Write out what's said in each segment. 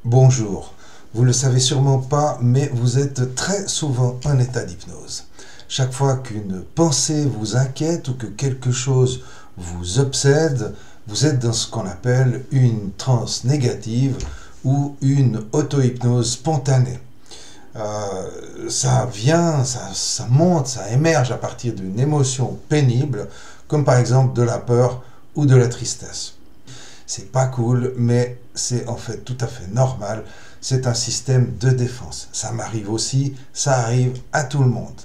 Bonjour, vous ne le savez sûrement pas, mais vous êtes très souvent en état d'hypnose. Chaque fois qu'une pensée vous inquiète ou que quelque chose vous obsède, vous êtes dans ce qu'on appelle une transe négative ou une auto-hypnose spontanée. Ça vient, ça monte, ça émerge à partir d'une émotion pénible, comme par exemple de la peur ou de la tristesse. C'est pas cool, mais c'est en fait tout à fait normal. C'est un système de défense. Ça m'arrive aussi, ça arrive à tout le monde.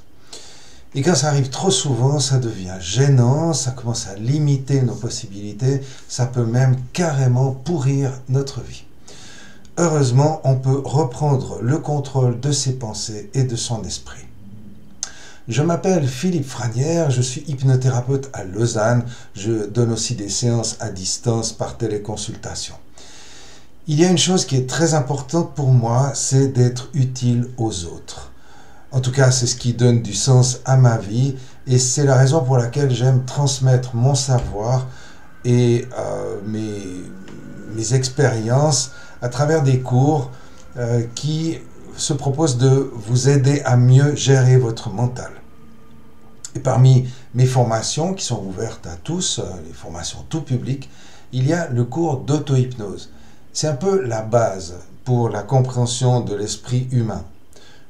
Et quand ça arrive trop souvent, ça devient gênant, ça commence à limiter nos possibilités, ça peut même carrément pourrir notre vie. Heureusement, on peut reprendre le contrôle de ses pensées et de son esprit. Je m'appelle Philippe Franière, je suis hypnothérapeute à Lausanne. Je donne aussi des séances à distance par téléconsultation. Il y a une chose qui est très importante pour moi, c'est d'être utile aux autres. En tout cas, c'est ce qui donne du sens à ma vie et c'est la raison pour laquelle j'aime transmettre mon savoir et mes expériences à travers des cours qui se proposent de vous aider à mieux gérer votre mental. Et parmi mes formations qui sont ouvertes à tous, les formations tout public, il y a le cours d'auto-hypnose. C'est un peu la base pour la compréhension de l'esprit humain.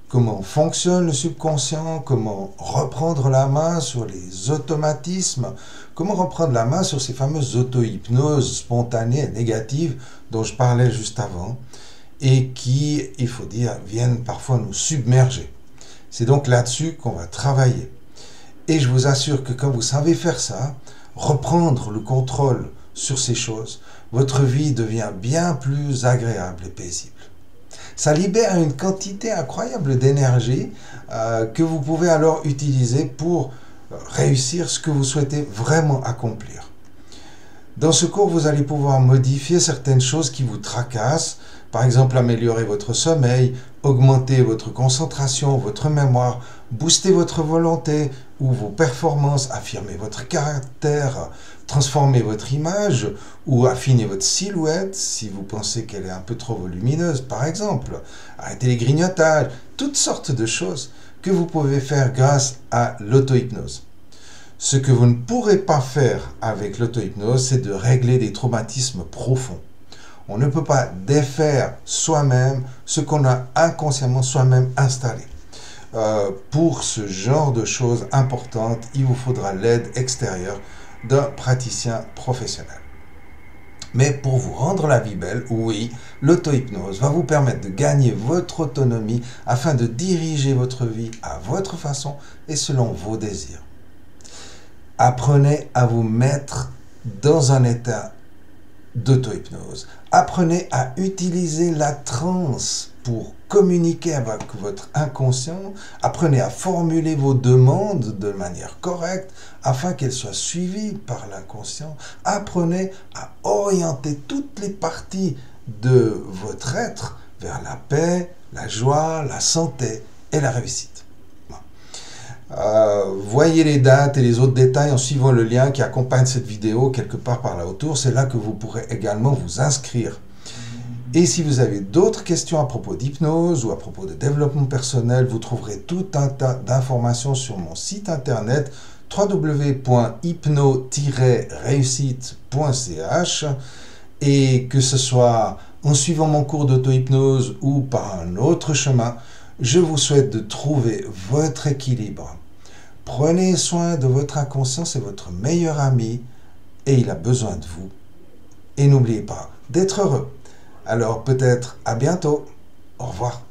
Comment fonctionne le subconscient, comment reprendre la main sur les automatismes, comment reprendre la main sur ces fameuses auto-hypnoses spontanées et négatives dont je parlais juste avant et qui, il faut dire, viennent parfois nous submerger. C'est donc là-dessus qu'on va travailler. Et je vous assure que quand vous savez faire ça, reprendre le contrôle sur ces choses, votre vie devient bien plus agréable et paisible. Ça libère une quantité incroyable d'énergie que vous pouvez alors utiliser pour réussir ce que vous souhaitez vraiment accomplir. Dans ce cours, vous allez pouvoir modifier certaines choses qui vous tracassent, par exemple améliorer votre sommeil, augmenter votre concentration, votre mémoire, booster votre volonté ou vos performances, affirmer votre caractère, transformer votre image ou affiner votre silhouette si vous pensez qu'elle est un peu trop volumineuse, par exemple. Arrêter les grignotages, toutes sortes de choses que vous pouvez faire grâce à l'auto-hypnose. Ce que vous ne pourrez pas faire avec l'auto-hypnose, c'est de régler des traumatismes profonds. On ne peut pas défaire soi-même ce qu'on a inconsciemment soi-même installé. Pour ce genre de choses importantes, il vous faudra l'aide extérieure d'un praticien professionnel. Mais pour vous rendre la vie belle, oui, l'auto-hypnose va vous permettre de gagner votre autonomie afin de diriger votre vie à votre façon et selon vos désirs. Apprenez à vous mettre dans un état d'auto-hypnose. Apprenez à utiliser la transe pour communiquer avec votre inconscient. Apprenez à formuler vos demandes de manière correcte afin qu'elles soient suivies par l'inconscient. Apprenez à orienter toutes les parties de votre être vers la paix, la joie, la santé et la réussite. Voyez les dates et les autres détails en suivant le lien qui accompagne cette vidéo quelque part par là autour. C'est là que vous pourrez également vous inscrire. Et si vous avez d'autres questions à propos d'hypnose ou à propos de développement personnel, vous trouverez tout un tas d'informations sur mon site internet www.hypno-réussite.ch et que ce soit en suivant mon cours d'auto-hypnose ou par un autre chemin, je vous souhaite de trouver votre équilibre. Prenez soin de votre inconscient, c'est votre meilleur ami et il a besoin de vous. Et n'oubliez pas d'être heureux. Alors peut-être à bientôt. Au revoir.